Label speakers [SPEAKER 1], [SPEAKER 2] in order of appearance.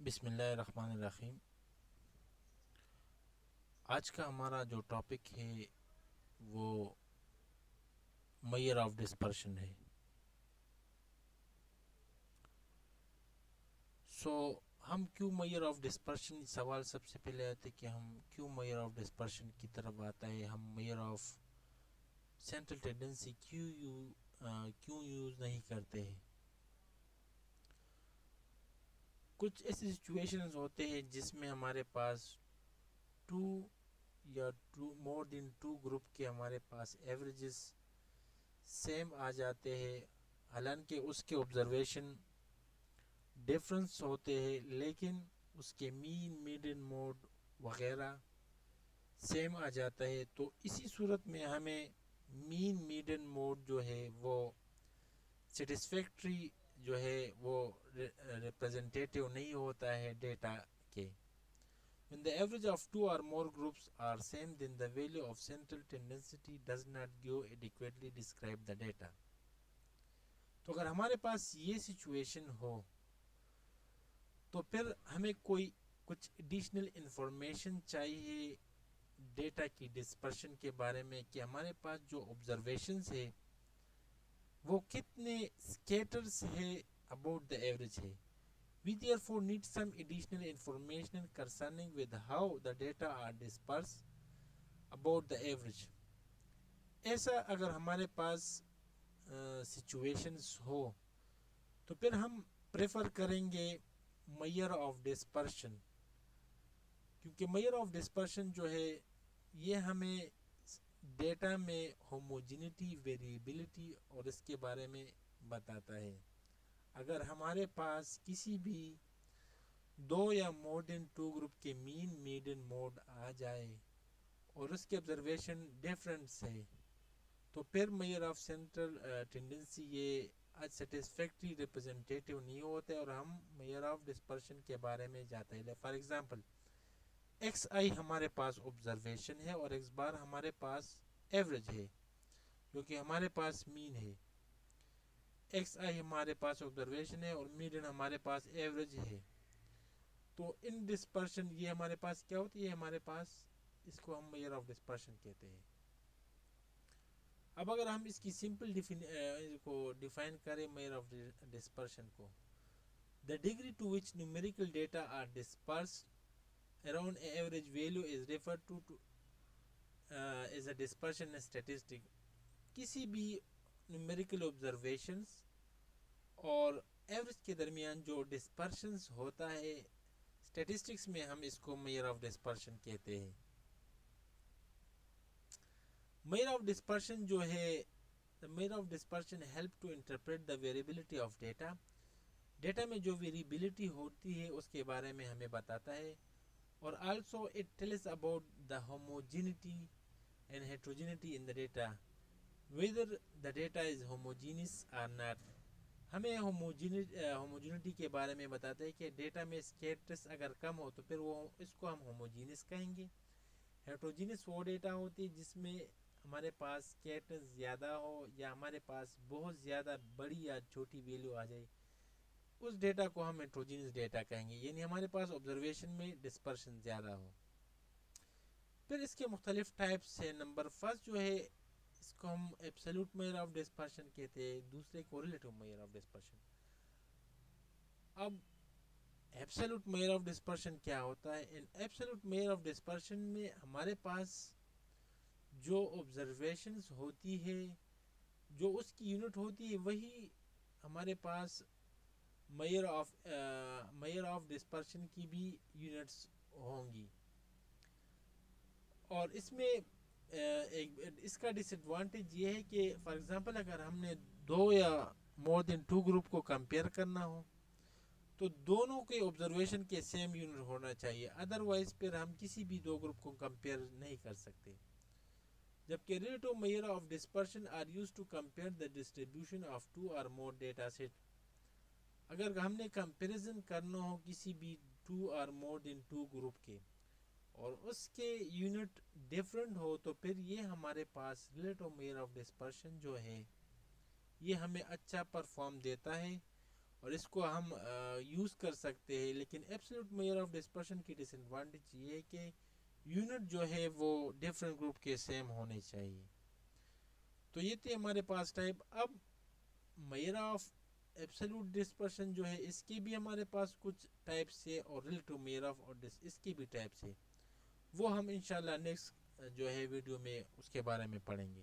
[SPEAKER 1] بسم اللہ الرحمن الرحیم۔ آج کا ہمارا جو ٹاپک ہے وہ میئر آف ڈسپرشن ہے۔ ہم کیوں میئر آف ڈسپرشن، سوال سب سے پہلے آتے کہ ہم کیوں میئر آف ڈسپرشن کی طرف آتا ہے، ہم میئر آف سینٹرل ٹینڈنسی کیوں یوز نہیں کرتے ہیں۔ کچھ ایسی سچویشنز ہوتے ہیں جس میں ہمارے پاس مور دین ٹو گروپ کے ہمارے پاس ایوریجز سیم آ جاتے ہیں، حالانکہ اس کے آبزرویشن ڈفرنس ہوتے ہیں، لیکن اس کے مین میڈین موڈ وغیرہ سیم آ جاتا ہے۔ تو اسی صورت میں ہمیں مین میڈین موڈ جو ہے وہ سیٹسفیکٹری جو ہے وہ ریپرزنٹیٹیو نہیں ہوتا ہے ڈیٹا کے۔ When the average of two or more groups are same, then the value of central tendency does not give adequately describe the data. تو اگر ہمارے پاس یہ سچویشن ہو تو پھر ہمیں کچھ ایڈیشنل انفارمیشن چاہیے ڈیٹا کی ڈسپرشن کے بارے میں، کہ ہمارے پاس جو آبزرویشنز ہے وہ کتنے اسکیٹرز ہے اباؤٹ دا ایوریج ہے۔ We therefore need some additional information concerning with how the data are dispersed about the average. ایسا اگر ہمارے پاس سچویشنز ہو تو پھر ہم پریفر کریں گے میئر آف ڈسپرشن، کیونکہ میئر آف ڈسپرشن جو ہے یہ ہمیں ڈیٹا میں ہوموجینٹی، ویریبلٹی اور اس کے بارے میں بتاتا ہے۔ اگر ہمارے پاس کسی بھی دو یا مور دین ٹو گروپ کے مین میڈین موڈ آ جائے اور اس کے آبزرویشن ڈفرینس ہے تو پھر میئر آف سینٹرل ٹینڈنسی یہ سیٹسفیکٹری ریپرزنٹیٹیو نہیں ہوتے اور ہم میئر آف ڈسپرشن کے بارے میں جاتے ہیں۔ فار ایگزامپل ایکس آئی ہمارے پاس آبزرویشن ہے اور ایکس بار ہمارے پاس ایوریج ہے جو کہ ہمارے پاس مین ہے۔ ایکس آئی ہمارے پاس آبزرویشن ہے اور میڈین ہمارے پاس ایوریج ہے۔ تو ان ڈسپرشن یہ ہمارے پاس کیا ہوتی ہے، ہمارے پاس اس کو ہم میئر آف ڈسپرشن کہتے ہیں۔ اب اگر ہم اس کی سمپل کو ڈیفائن کریں میئر آف ڈسپرشن کو، the degree to which numerical data are dispersed around an average value is referred to as a dispersion statistic. کسی بھی numerical observations اور ایوریج کے درمیان جو ڈسپرشنز ہوتا ہے اسٹیٹسٹکس میں ہم اس کو میئر آف ڈسپرشن کہتے ہیں۔ میئر آف ڈسپرشن جو ہے، measure of dispersion help to interpret the variability of data. Data میں جو ویریبلٹی ہوتی ہے اس کے بارے میں ہمیں بتاتا ہے، اور also it tells about the homogeneity and ہیٹروجینٹی in the data whether the data is homogeneous or not۔ ہمیں ہوموجینٹی کے بارے میں بتاتا ہے کہ ڈیٹا میں اسکیٹرس اگر کم ہو تو پھر وہ اس کو ہم ہوموجینس کہیں گے۔ ہیٹروجینس وہ ڈیٹا ہوتی ہے جس میں ہمارے پاس اسکیٹرس زیادہ ہو یا ہمارے پاس بہت زیادہ بڑی یا چھوٹی ویلیو آ جائے، اس ڈیٹا کو ہم ہیٹروجینس ڈیٹا کہیں گے، یعنی ہمارے پاس آبزرویشن میں ڈسپرشن زیادہ ہو۔ پھر اس کے مختلف ٹائپس ہیں۔ نمبر فرسٹ جو ہے اس کو ہم ایبسولوٹ میئر آف ڈسپرشن کہتے ہیں، دوسرے کو ریلیٹو میئر آف ڈسپرشن۔ اب ایبسولوٹ میئر آف ڈسپرشن کیا ہوتا ہے؟ ایبسولوٹ میئر آف ڈسپرشن میں ہمارے پاس جو آبزرویشنز ہوتی ہے، جو اس کی یونٹ ہوتی ہے، وہی ہمارے پاس میئر آف ڈسپرشن کی بھی یونٹس ہوں گی۔ اور اس میں اس کا ڈس ایڈوانٹیج یہ ہے کہ فار ایگزامپل اگر ہم نے دو یا مور دین ٹو گروپ کو کمپیئر کرنا ہو تو دونوں کے آبزرویشن کے سیم یونٹ ہونا چاہیے، ادروائز پھر ہم کسی بھی دو گروپ کو کمپیئر نہیں کر سکتے۔ جبکہ relative measure of dispersion are use to compare the distribution of two or more data set. اگر ہم نے کمپیریزن کرنا ہو کسی بھی to or more then to group کے اور اس کے یونٹ ڈفرینٹ ہو تو پھر یہ ہمارے پاس ریلیٹو میئر آف ڈسپرشن جو ہے یہ ہمیں اچھا پرفارم دیتا ہے، اور اس کو ہم یوز کر سکتے ہیں. لیکن ایبسلیوٹ میئر آف ڈسپرشن کی ڈس ایڈوانٹیج یہ ہے کہ یونٹ جو ہے وہ ڈفرینٹ گروپ کے سیم ہونے چاہیے. تو یہ تھے ہمارے پاس ٹائپ. اب میئر آف ایبسلیوٹ ڈسپرشن جو ہے اس کی بھی ہمارے پاس کچھ ٹائپس ہے اور ریلیٹو میئر آف اور اس کی بھی ٹائپس ہے. وہ ہم انشاءاللہ نیکسٹ جو ہے ویڈیو میں اس کے بارے میں پڑھیں گے.